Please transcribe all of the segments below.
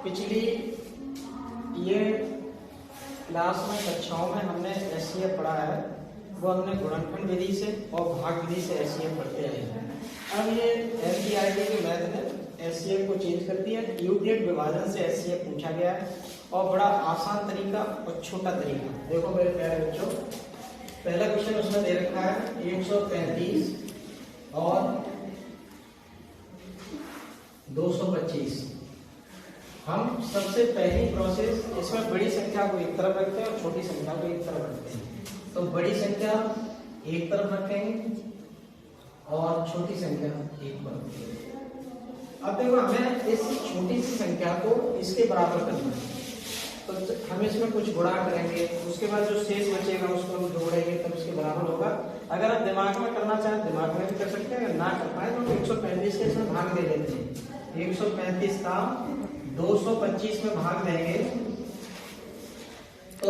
पिछली ये क्लास में कक्षाओं में हमने एचसीएफ पढ़ा है, वो हमने गुणनखंड विधि से और भाग विधि से एचसीएफ पढ़ते आए हैं। अब ये एनसीईआरटी के मैथ ने एचसीएफ को चेंज कर दिया। यूक्लिड विभाजन से एचसीएफ पूछा गया है और बड़ा आसान तरीका और छोटा तरीका। देखो मेरे प्यारे बच्चों, पहला क्वेश्चन उसमें दे रखा है 135 और 225। हम सबसे पहली प्रोसेस इसमें बड़ी संख्या को एक तरफ रखते हैं और छोटी संख्या को एक तरफ रखते हैं। तो बड़ी संख्या एक तरफ रखेंगे और छोटी संख्या एक तरफ रखेंगे। अब देखो हमें इस छोटी सी संख्या को इसके बराबर करना है, तो हम इसमें कुछ गुणा करेंगे, उसके बाद जो शेष बचेगा उसको हम जोड़ेंगे तब इसके बराबर होगा। अगर आप दिमाग में करना चाहें दिमाग में भी कर सकते हैं, अगर ना कर पाए तो 135 के इसमें भाग दे देते हैं। 135 का 225 में भाग देंगे तो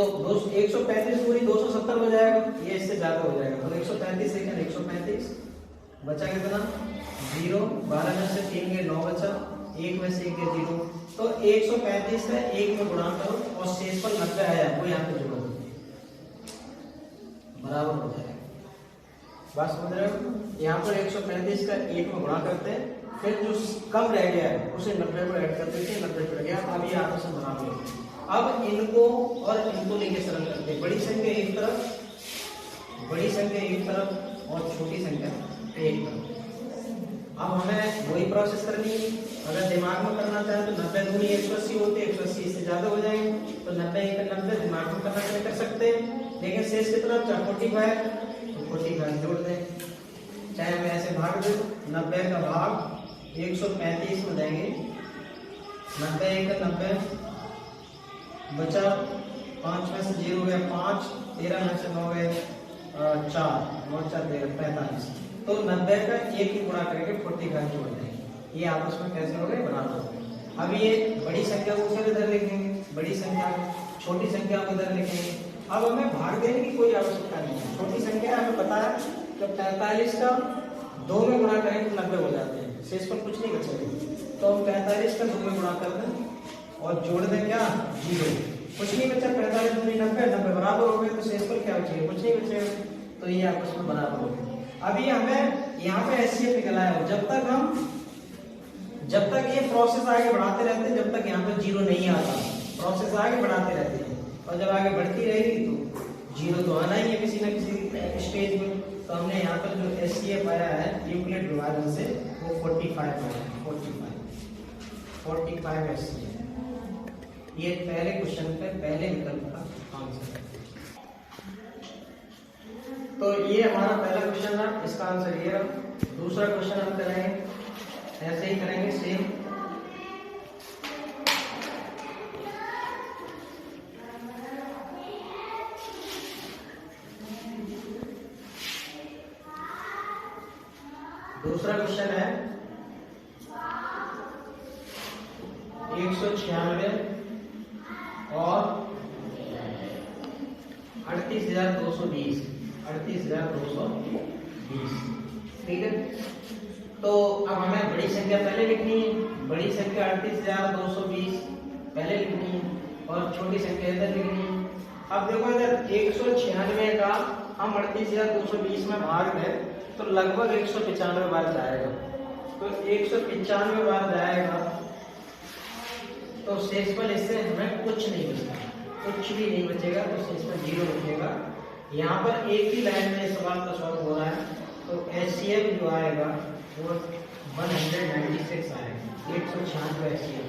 135 पूरी 270 हो जाएगा, ये इससे ज्यादा हो जाएगा। तो 135 सेकंड 135 बचा कितना 0, 12 में से 3 के 9 बचा, 1 में से 1 के 0। तो 135 का 1 में गुणा करो और शेष पर 90 आया वो यहाँ पे जोड़ दो, बराबर हो जाएगा। बात समझ रहे हो? यहाँ पर 135 का 1 में गुणा करते हैं, फिर जो कम रह गया है उसे 90 पर ऐड कर देते हैं, 90 पर गया। अब ये आपस में बराबर हो। अब इनको और इनको लेके सरल करते हैं। बड़ी संख्या एक तरफ, बड़ी संख्या एक तरफ और छोटी संख्या एक तरफ। अब हमें वही प्रोसेस करनी है। अगर दिमाग में करना चाहे तो 90 दूनी 180 होते, 180 इससे ज्यादा हो जाएंगे, तो 90 एक 90 दिमाग में करना चाहे कर सकते हैं। लेकिन शेष की तरफ चाहे 45 तो 45 जोड़ दें, चाहे हमें ऐसे भाग दे 90 का भाग 135 में देंगे, 90 एक 90 बचा, 5 में से 0 गया 5, 13 में से 9 गए 4, 9 4 13 45। तो 90 का 1 ही गुणा करके 45 जोड़ देंगे। ये आपस में कैसे हो गए? बराबर हो गए। अब ये बड़ी संख्या को फिर इधर लिखेंगे, बड़ी संख्या छोटी संख्या को इधर लिखेंगे। अब हमें भाग देने की कोई आवश्यकता नहीं है। छोटी संख्या हमें पता है कि 45 का 2 में गुणा करें तो 90 हो जाते हैं, शेष पर कुछ नहीं बचेगा। तो हम 45 का 2 में गुणा कर दें और जोड़ दें क्या 0, कुछ नहीं बचा। 45 दूनी 90, 90 बराबर हो गए, तो शेष पर क्या बचेगा? कुछ नहीं बचेगा। तो ये आपस में बराबर हो गए। अभी हमें यहाँ पे एचसीएफ निकला है। जब तक ये प्रोसेस आगे बढ़ाते रहते हैं, जब तक यहाँ पे 0 नहीं आता, प्रोसेस आगे बढ़ाते रहते हैं। और जब आगे बढ़ती रहेगी तो 0 तो आना ही है किसी न किसी स्टेज में। तो हमने यहाँ पर जो एचसीएफ आया है यूक्लिड विभाजन से वो 45 आया है। 45 एचसीएफ। ये पहले क्वेश्चन पे पहले विकल्प का आंसर है। तो ये हमारा पहला क्वेश्चन है, इसका आंसर ये रहा। दूसरा क्वेश्चन हम करेंगे, ऐसे ही करेंगे सेम। दूसरा क्वेश्चन है 196 और 38,220। 38,220, ठीक है। तो अब हमें बड़ी संख्या पहले लिखनी है। बड़ी संख्या 38,220 पहले लिखनी है और छोटी संख्या इधर लिखनी है। अब देखो इधर 196 का हम 38,220 में भाग दें तो लगभग 195 बार जाएगा। तो 195 बार जाएगा तो शेषफल इससे हमें कुछ नहीं बचेगा, कुछ भी नहीं बचेगा। तो शेषफल 0 बचेगा। यहाँ पर एक ही लाइन में सवाल का सॉल्व हो रहा है। तो एचसीएफ जो आएगा वो 196 आएगा, 196 एचसीएफ।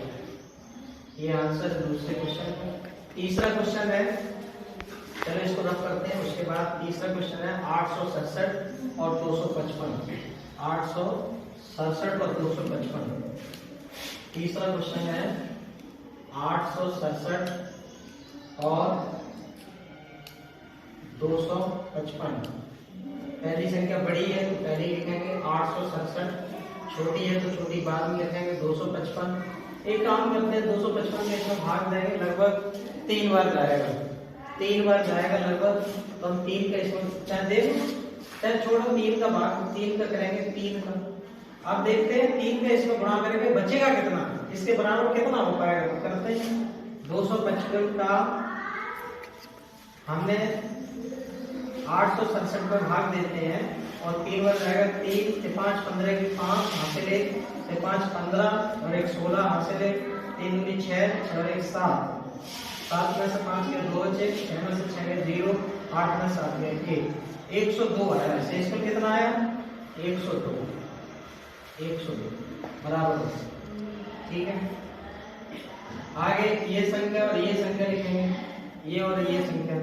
ये आंसर है दूसरे क्वेश्चन का। तीसरा क्वेश्चन है, चलो इसको रफ करते हैं। उसके बाद तीसरा क्वेश्चन है 867 और 255। 867 और 255। तीसरा क्वेश्चन है 867 और 255। पहली संख्या बड़ी है तो पहले लिखेंगे 867, छोटी है तो छोटी बाद में लिखेंगे 255। एक काम करते हैं 255 में इसमें भाग देंगे, लगभग 3 बार जाएगा, 3 बार जाएगा लगभग। तो हम 3 का इसमें चाहे छोड़ो, 3 का भाग 3 का करेंगे 3 का। अब देखते हैं 3 का इसको गुणा करके बचेगा कितना, इसके बराबर कितना हो पाएगा। तो करते हैं 255 का हमने 867 में भाग देते हैं और 3 बार जाएगा 3 से 5 15 की 5 हासिल 1 से 5 15 और 1 16 हासिल 3 दूनी 6 और 1 7 7 में से 5 के 2 बचे 6 में से 6 के 0 8 में 7 के 1 102 आया। शेष में कितना आया 102 बराबर। ठीक है, आगे ये संख्या और ये संख्या लिखेंगे, ये और ये संख्या,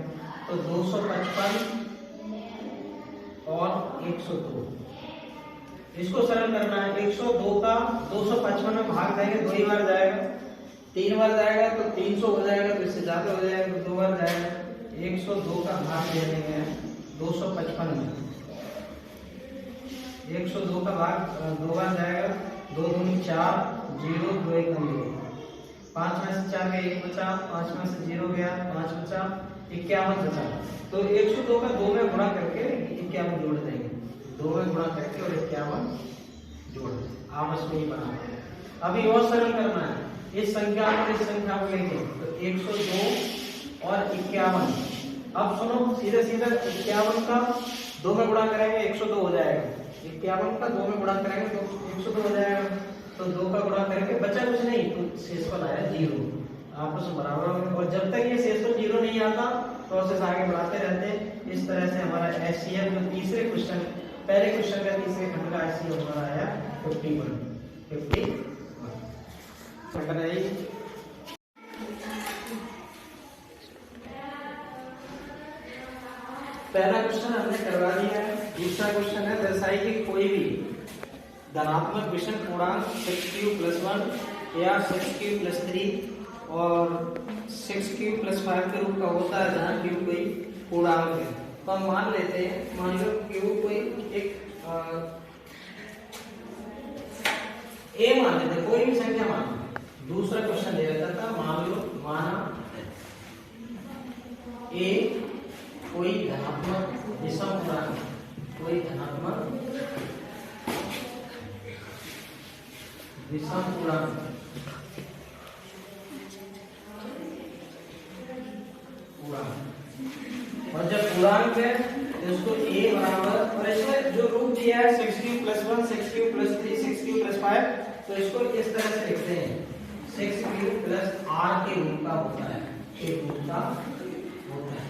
तो 255 और 102 इसको सरल करना है। 102 का 255 में भाग देंगे, 2 ही बार जाएगा, 3 बार जाएगा तो 300 हो जाएगा, तो इससे ज्यादा हो जाएगा तो 2 बार जाएगा। 102 का भाग दे देंगे 255 में, 102 का भाग 2 बार जाएगा, 2 दूनी 4 0 2 1 0 5 में से 4 गया 1 बचा, 5 में से 0 गया 5 बचा, 51 बचा। तो 102 का 2 में गुणा करके 51 जोड़ देंगे, 2 में गुणा करके और 51 जोड़ देंगे, आपस में ही बना। अभी और सरल करना है, इस संख्या और इस संख्या को लेंगे तो 102 और 51। अब सुनो सीधे सीधे 51 का 2 में गुणा करेंगे 102 हो जाएगा, 51 का 2 में गुणा करेंगे तो 102 हो जाएगा। तो 2 का गुणा करके बचा कुछ नहीं, तो शेषफल आया 0, आपस में बराबर होंगे। और जब तक ये शेषफल 0 नहीं आता प्रोसेस आगे बढ़ाते रहते हैं। इस तरह से हमारा एचसीएफ जो तीसरे क्वेश्चन, पहले क्वेश्चन का तीसरे खंड का एचसीएफ हमारा आया 51। पहला क्वेश्चन हमने करवा दिया है। दूसरा क्वेश्चन है दर्शाई कि कोई भी धनात्मक विषम पूर्णांक 6q+1 या 6q+3 और 6q+5 के रूप का होता है जहाँ q कोई पूर्णांक है। तो हम मान लेते हैं, मान लो q कोई एक a मान लेते हैं, कोई भी संख्या मान। दूसरा क्वेश्चन दे रखा था, मान लो माना a कोई धनात्मक विषम पूर्णांक, कोई धनात्मक विषम पूर्णांक और जब पूर्णांक है तो उसको a बराबर, और इसमें जो रूप दिया है 6q+1 6q+3 6q+5, तो इसको इस तरह से लिखते हैं 6q+r के रूप का होता है, के रूप का होता है।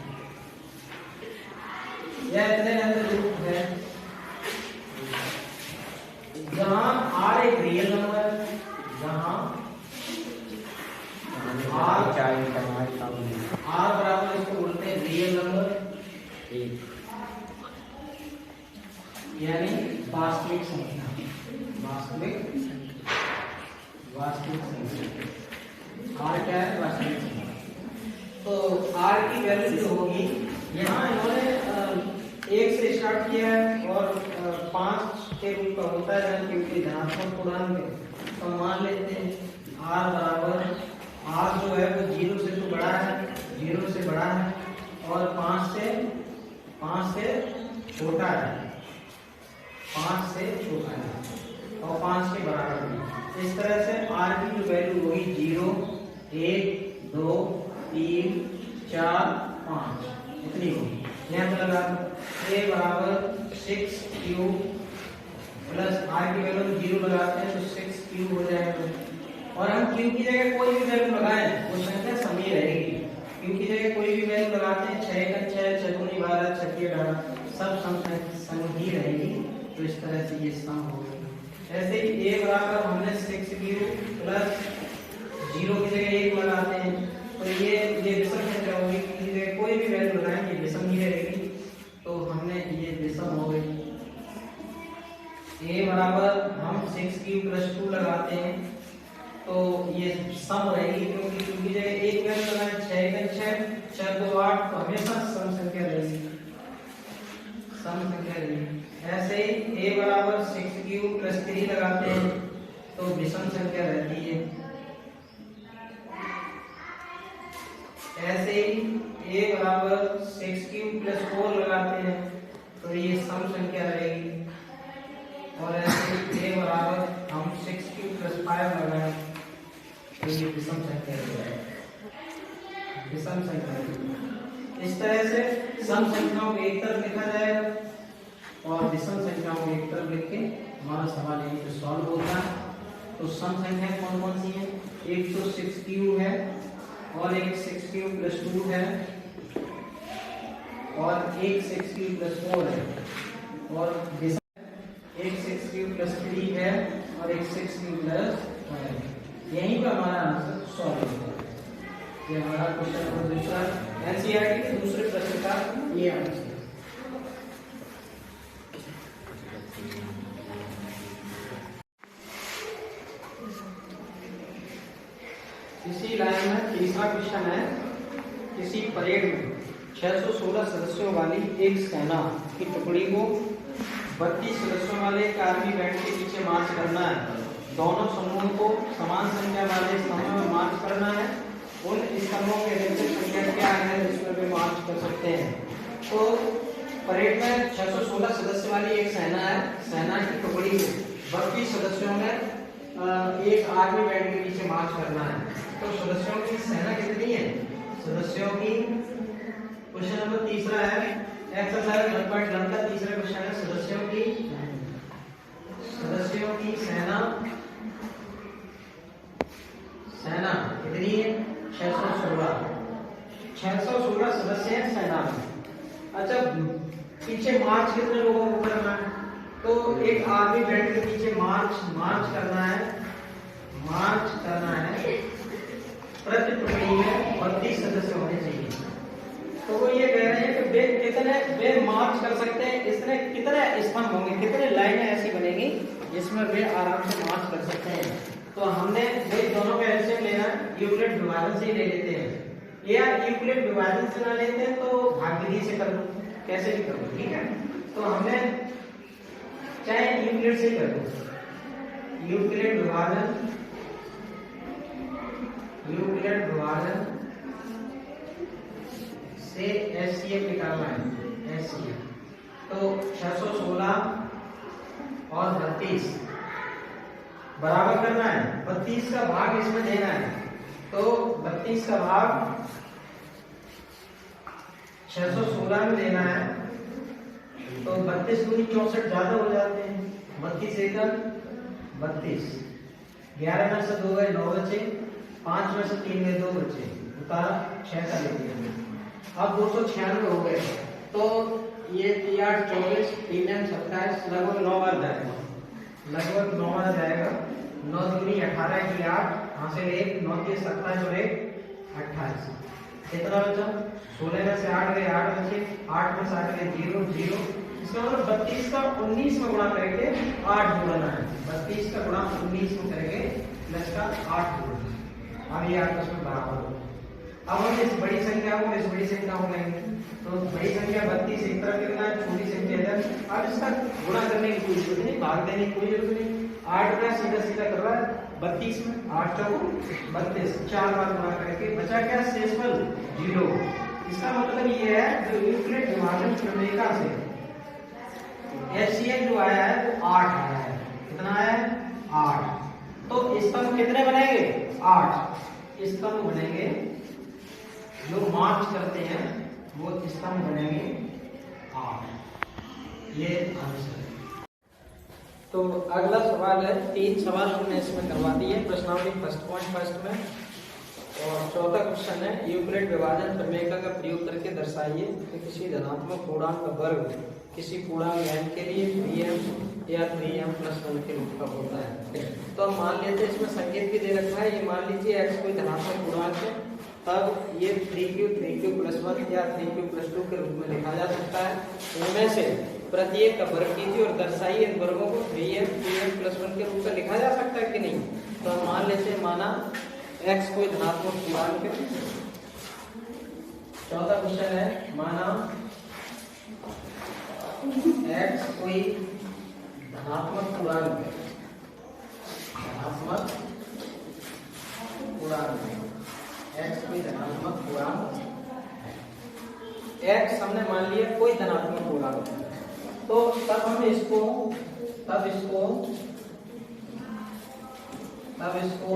यह इतने रूप है जहां r एक रियल नंबर, जहां r बराबर इसको बोलते हैं रियल नंबर, यानी वास्तविक संख्या, वास्तविक संख्या। r क्या है? वास्तविक संख्या। तो r की वैल्यू जो होगी, यहाँ इन्होंने 1 से स्टार्ट किया है और 5 के रूप का होता है क्योंकि धनात्मक पूर्णांक है। तो मान लेते हैं r बराबर, r जो है वो 0 से तो बड़ा है, 0 से बड़ा है और 5 से छोटा है, 5 से छोटा है और 5 के बराबर है। इस तरह से r की जो वैल्यू होगी 0 1 2 3 4 5 इतनी होगी। यहाँ पर लगा a बराबर 6q प्लस r की वैल्यू 0 लगाते हैं तो 6q हो जाएगा। और हम q की जगह कोई भी वैल्यू लगाएं वो संख्या समी रहेगी। q की जगह कोई भी वैल्यू लगाते हैं 6 का 6 6 दूनी 12 6 के 12 सब संख्या सम ही रहेगी। तो इस तरह से ये सम होगा। ऐसे ही a बराबर हमने 6q प्लस 0 की जगह 1 लगाते हैं तो ये विषम संख्या होगी। q की जगह कोई भी वैल्यू लगाएं ये विषम ही रहेगी। तो हमने ये विषम हो गई। a बराबर हम 6q प्लस 2 लगाते हैं तो ये सम रहेगी क्योंकि q की जगह 1 वैल्यू लगाएं 6 का 6 6 2 8 तो हमेशा सम संख्या रहेगी, सम संख्या रहेगी। ऐसे ही a बराबर 6q प्लस 3 लगाते हैं तो विषम संख्या रहती है। ऐसे ही a बराबर 6q प्लस 4 लगाते हैं तो ये सम संख्या रहेगी। और ऐसे a बराबर 5 लगाए तो ये विषम संख्या है, विषम संख्या। इस तरह से सम संख्याओं को एक तरफ लिखा जाएगा और विषम संख्याओं को एक तरफ लिख के हमारा सवाल यहीं पे सॉल्व होता है। तो सम संख्या कौन कौन सी है? एक तो 6 क्यूब है और एक 6 क्यूब प्लस 2 है और एक 6 क्यूब प्लस 4 है और एक 6 क्यूब प्लस 3 है और एक 6 क्यूब प्लस 1 है। यहीं पर हमारा आंसर सॉल्व होता है। ये हमारा क्वेश्चन नंबर दूसरा एनसीईआरटी के दूसरे प्रश्न का ये आंसर। इसी लाइन में तीसरा क्वेश्चन है, किसी परेड में 616 सदस्यों वाली एक सेना की टुकड़ी को 32 सदस्यों वाले एक आर्मी बैंड के पीछे मार्च करना है। दोनों समूहों को समान संख्या वाले स्तंभों में मार्च करना है। उन स्तंभों के रिलेटिव संख्या क्या है जिसमें वे मार्च कर सकते हैं? तो परेड में 616 सदस्य वाली एक सेना है, सेना की टुकड़ी को 32 सदस्यों में एक आर्मी बैंड के पीछे मार्च करना है। तो सदस्यों की सेना कितनी है? सदस्यों की, क्वेश्चन नंबर तीसरा है एक्सरसाइज 1.1 का तीसरा क्वेश्चन है, सदस्यों की सेना, सेना कितनी है? 616 सदस्य हैं सेना में। अच्छा, पीछे मार्च कितने लोगों को करना है? तो एक आर्मी बैंड के पीछे मार्च करना है, प्रति टुकड़ी में 32 सदस्य होने चाहिए। तो वो ये कह रहे हैं कि वे मार्च कर सकते हैं, इसमें कितने स्तंभ होंगे, कितने लाइनें ऐसी बनेगी जिसमें वे आराम से मार्च कर सकते हैं। तो हमने भाई दोनों का एलसीएम लेना है, यूक्लिड विभाजन से ही ले लेते हैं, या यूक्लिड विभाजन से ना लेते हैं तो भागविधि से कर लो, कैसे भी कर लो, ठीक है। तो हमने चाहे यूक्लिड से कर लो, यूक्लिड विभाजन से एचसीएफ निकालना है, एचसीएफ। तो 616 और 32 बराबर करना है, 32 का भाग इसमें देना है। तो 32 का भाग 616 में देना है, तो 32 दूनी 64 ज्यादा हो जाते हैं, 32 एकम 32, 11 में से 2 गए 9 बचे, 5 में से 3 गए 2 बचे, उतारा 6 का ले लिया। अब 296 हो गए, तो ये 3 8 24 3 9 27 लगभग 9 बार जाएगा, लगभग 9 बार जाएगा। 9 दूनी 18 की 8, यहाँ से 1 9 के 27 और 1 28, कितना बचा? 16 में से 8 गए 8 बचे, 8 में से 8 गए 0 0। इसका मतलब 32 का 19 में गुणा करके 8 जोड़ना है, 32 का गुणा 19 में करके प्लस का 8 जोड़ना है। अब ये आपस में बराबर हो। अब हम इस बड़ी संख्या को इस बड़ी संख्या को लेंगे, तो बड़ी संख्या 32 एक तरफ लिखना है, छोटी संख्या इधर। अब इसका गुणा करने की कोई जरूरत नहीं, भाग देने की कोई जरूरत नहीं। 8 का सीधा सीधा कर रहा है 32 में, 8 चौको 32, 4 बार गुणा करके बचा क्या? शेषफल 0। इसका मतलब ये है जो यूक्लिड विभाजन प्रमेय से एचसीएफ जो आया है वो 8 आया है। कितना आया है? 8। तो स्तंभ कितने बनेंगे? 8 स्तंभ बनेंगे, जो मार्च करते हैं वो स्तंभ बनेंगे 8। ये आंसर है। तो अगला सवाल है, 3 सवाल हमने इसमें करवा दिए, प्रश्नावली फर्स्ट पॉइंट फर्स्ट में। और चौथा क्वेश्चन है, यूक्लिड विभाजन प्रमेय का प्रयोग करके दर्शाइए कि किसी धनात्मक पूर्णांक का वर्ग किसी पूर्णांक n के लिए 3m या 3m+1 के रूप का होता है। तो हम मान लेते हैं इसमें संकेत भी दे रखा है, ये मान लीजिए x कोई धनात्मक पूर्णांक है, तब ये 3q+1 या 3q+2 के रूप में लिखा जा सकता है। इनमें से प्रत्येक का वर्ग कीजिए और दर्शाइए इन वर्गों को 3m 3m+1 के रूप में लिखा जा सकता है कि नहीं। तो हम मान लेते हैं, माना x कोई धनात्मक पूर्णांक है। चौथा क्वेश्चन है, माना x कोई धनात्मक पूर्णांक है, धनात्मक पूर्णांक है, x कोई धनात्मक पूर्णांक है। x हमने मान लिया कोई धनात्मक पूर्णांक है, तो तब हम इसको तब इसको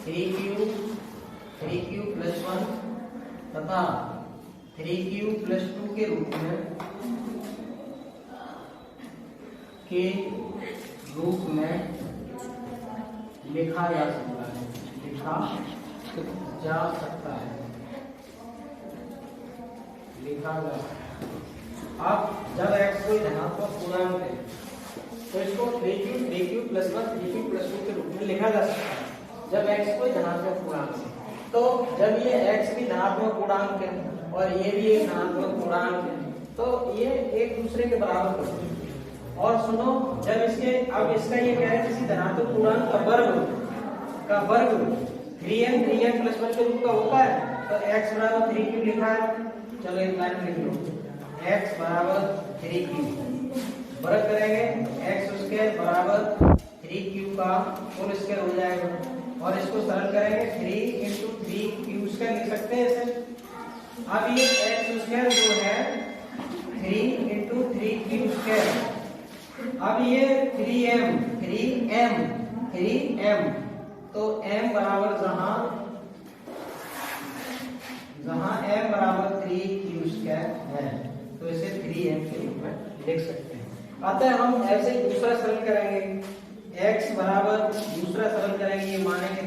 3q प्लस 1 तथा 3q प्लस 2 के रूप में लिखा जा सकता है। अब जब x कोई धनात्मक पूर्णांक है तो इसको 3q प्लस 1 3q प्लस 2 के रूप में लिखा जा सकता है। जब x कोई धनात्मक पूर्णांक है तो जब ये x भी धनात्मक पूर्णांक है और ये भी एक धनात्मक पूर्णांक है तो ये एक दूसरे के बराबर होते हैं। और सुनो, जब इसके अब इसका ये क्या है, किसी धनात्मक पूर्णांक का वर्ग 3n प्लस 1 के रूप का होता है तो x बराबर 3q लिखा है। चलो एक लाइन लिख लो, x बराबर 3q, वर्ग करेंगे x स्क्वायर बराबर 3q का होल स्क्वायर हो जाएगा और इसको सरल करेंगे 3 into 3q स्क्वायर लिख सकते हैं इसे। अब ये x स्क्वायर जो है 3 into 3q स्क्वायर, अब ये 3m तो m बराबर जहां m बराबर 3q स्क्वायर है तो इसे 3m के रूप में लिख सकते हैं। अतः हम ऐसे ही दूसरा सरल करेंगे, x बराबर दूसरा सरल करेंगे, ये मानेंगे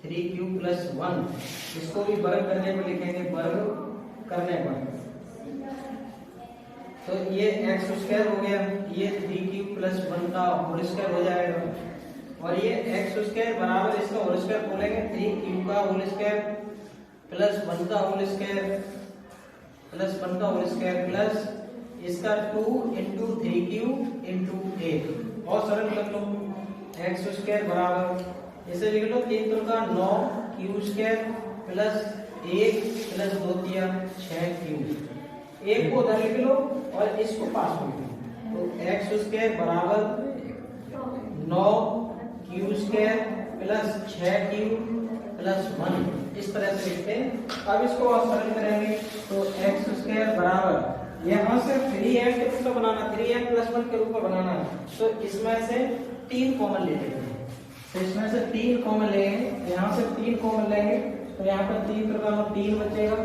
3q प्लस 1, इसको भी वर्ग करने पर लिखेंगे, वर्ग करने पर तो ये x स्क्वायर हो गया, ये 3q प्लस 1 का होल स्क्वायर हो जाएगा और ये x स्क्वायर बराबर इसका होल स्क्वायर बोलेंगे 3q का होल स्क्वायर प्लस 1 का होल स्क्वायर प्लस इसका 2 into 3q into 8 और सरल कर लो, x स्क्वायर बराबर इसे लिख लो 3 3 का 9q स्क्वायर प्लस 1 प्लस 2 दिया 6q, एक को उधर लिख लो और इसको पास में लिख लो तो x स्क्वायर बराबर 9q square plus 6q plus 1, इस तरह से लिखते हैं। अब इसको और सरल करेंगे तो x स्क्वायर बराबर यहाँ से 3m के रूप में बनाना, 3m प्लस 1 के रूप में बनाना तो इसमें से 3 कॉमन ले लेंगे, तो इसमें से 3 कॉमन लेंगे, यहाँ से 3 कॉमन लेंगे तो यहाँ पर 3 प्रकार 3 बचेगा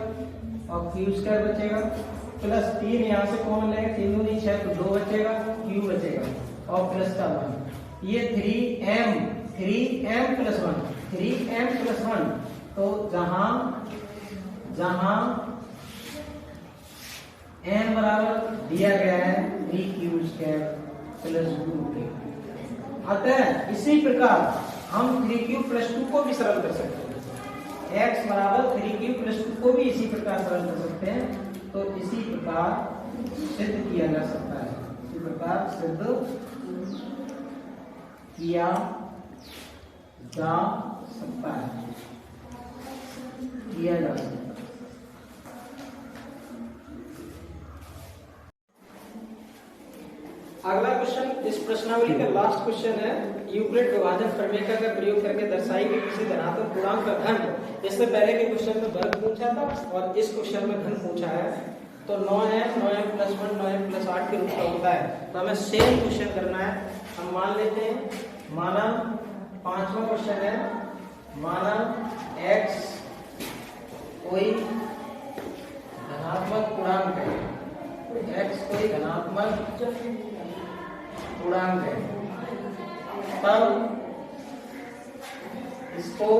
और q स्क्वायर बचेगा प्लस 3 यहाँ से कॉमन लेंगे, 3 दूनी 6 तो 2 बचेगा, q बचेगा और प्लस का 1, ये 3m प्लस 1 तो जहां m बराबर दिया गया है 3q स्क्वायर प्लस 2q, अतः इसी प्रकार हम 3q प्लस 2 को भी सरल कर सकते हैं, x बराबर 3q प्लस 2 को भी इसी प्रकार सरल कर सकते हैं। तो इसी प्रकार सिद्ध किया जा सकता है, इसी प्रकार सिद्ध किया जा सकता है, किया जा सकता है। अगला क्वेश्चन, इस प्रश्नावली का लास्ट क्वेश्चन है, यूक्लिड विभाजन प्रमेय का प्रयोग करके दर्शाई कि किसी धनात्मक पूर्णांक का घन, इससे पहले के क्वेश्चन में वर्ग पूछा था और इस क्वेश्चन में घन पूछा है तो 9m प्लस 1 9m प्लस 8 के रूप का होता है। तो हमें सेम क्वेश्चन करना है। हम मान लेते हैं, माना 5वां क्वेश्चन है, माना x कोई धनात्मक पूर्णांक है, x कोई धनात्मक पूर्णांक है, तब इसको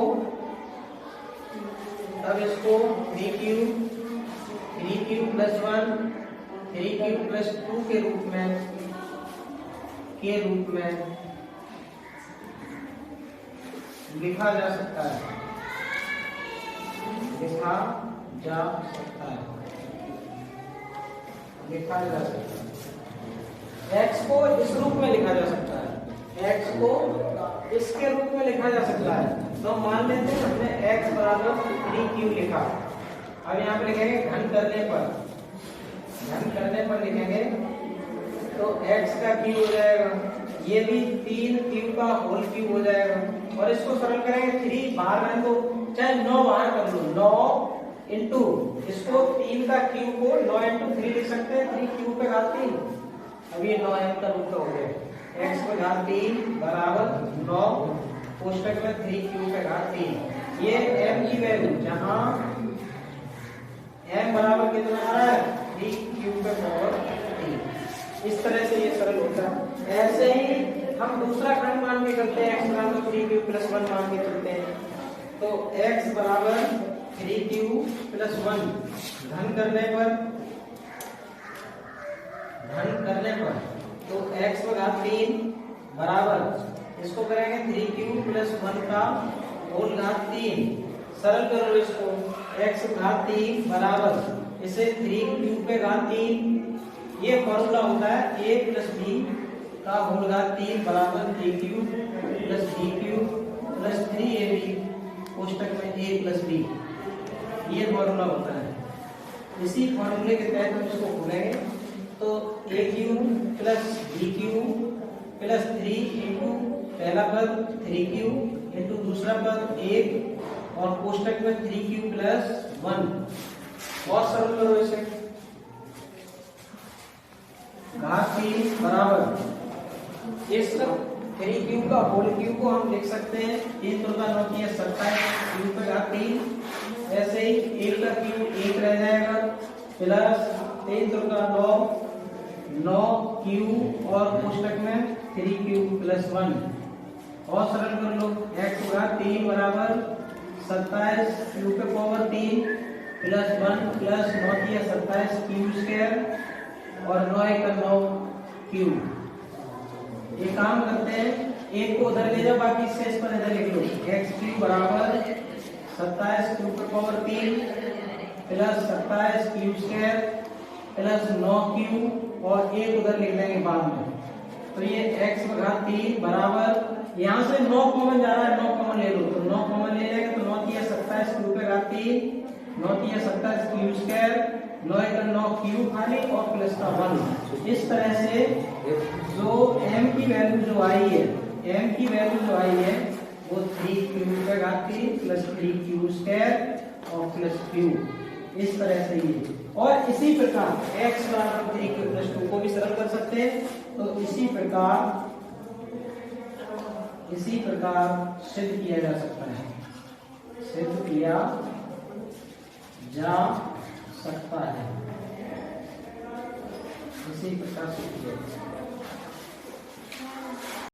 3q प्लस 1 3q प्लस 2 के रूप में लिखा जा सकता है, x को इस रूप में लिखा जा सकता है, x को इसके रूप में लिखा जा सकता है। तो मान लेते हैं हमने x बराबर 3q लिखा, अब यहाँ पे लिखेंगे घन करने पर लिखेंगे तो x का q हो जाएगा, ये भी 3q का होल क्यूब हो जाएगा और इसको सरल करेंगे 3 बाहर में तो चाहे 9 बाहर कर लो, 9 इंटू इसको 3 का क्यूब को 9 इंटू 3 लिख सकते हैं, 3 क्यूब पे घात 3, अब ये 9m का रूप हो गया, x पे घात 3 बराबर 9 कोष्टक में 3q पे घात 3। ये m की वैल्यू जहां m बराबर कितना आ रहा है 3q पे पावर 3। इस तरह से ये सरल होता है। ऐसे ही हम दूसरा खंड मान के करते हैं, x बराबर 3q + 1 मान के चलते हैं। तो x बराबर 3q + 1 धन करने पर तो x पर घात 3 बराबर इसको करेंगे 3q + 1 का होल घात 3। सरल करो इसको, x घात 3 बराबर इसे 3q पे घात 3। ये फॉर्मूला होता है a + b का होल घात 3 बराबर aq + bq + 3ab कोष्टक में a + b। ये फॉर्मूला होता है। इसी फॉर्मूले के तहत हम इसको खोलेंगे तो aq + bq + 3 इंटू पहला पद 3q इंटू दूसरा पद 1 और कोष्टक में 3q + 1। और सरल करो इसे, घात 3 बराबर इस 3q का होल q को हम लिख सकते हैं 3 × 9 = 27 q पे घात 3। ऐसे ही 1 का q 1 रह जाएगा प्लस 3 × 9q और कोष्टक में 3q + 1। और सरल कर लो, x घात 3 बराबर 27 q पे पावर 3 + 1 प्लस 9 × 27 q² और 9 × 9 q। ये काम करते हैं, एक को उधर ले जाओ बाकी शेष पर इधर लिख लो। x³ बराबर 27 q पे power 3 plus 27 q² plus 9q और 1 उधर लिख लेंगे बाद में। तो ये x घात 3 बराबर यहाँ से 9 कॉमन जा रहा है, 9 कॉमन ले लो तो 9 कॉमन ले लेंगे तो 9 × 27 q पे घात 3 9 × 27 q², 9 × 9 q खाली और प्लस का 1। इस तरह से जो m की वैल्यू जो आई है वो 3q पे घात 3 + 3q² और प्लस q। इस तरह से ये, और इसी प्रकार x बराबर 3q + 2 को भी सरल कर सकते हैं। तो इसी प्रकार सिद्ध किया जा सकता है, इसी प्रकार सिद्ध किया जा सकता है।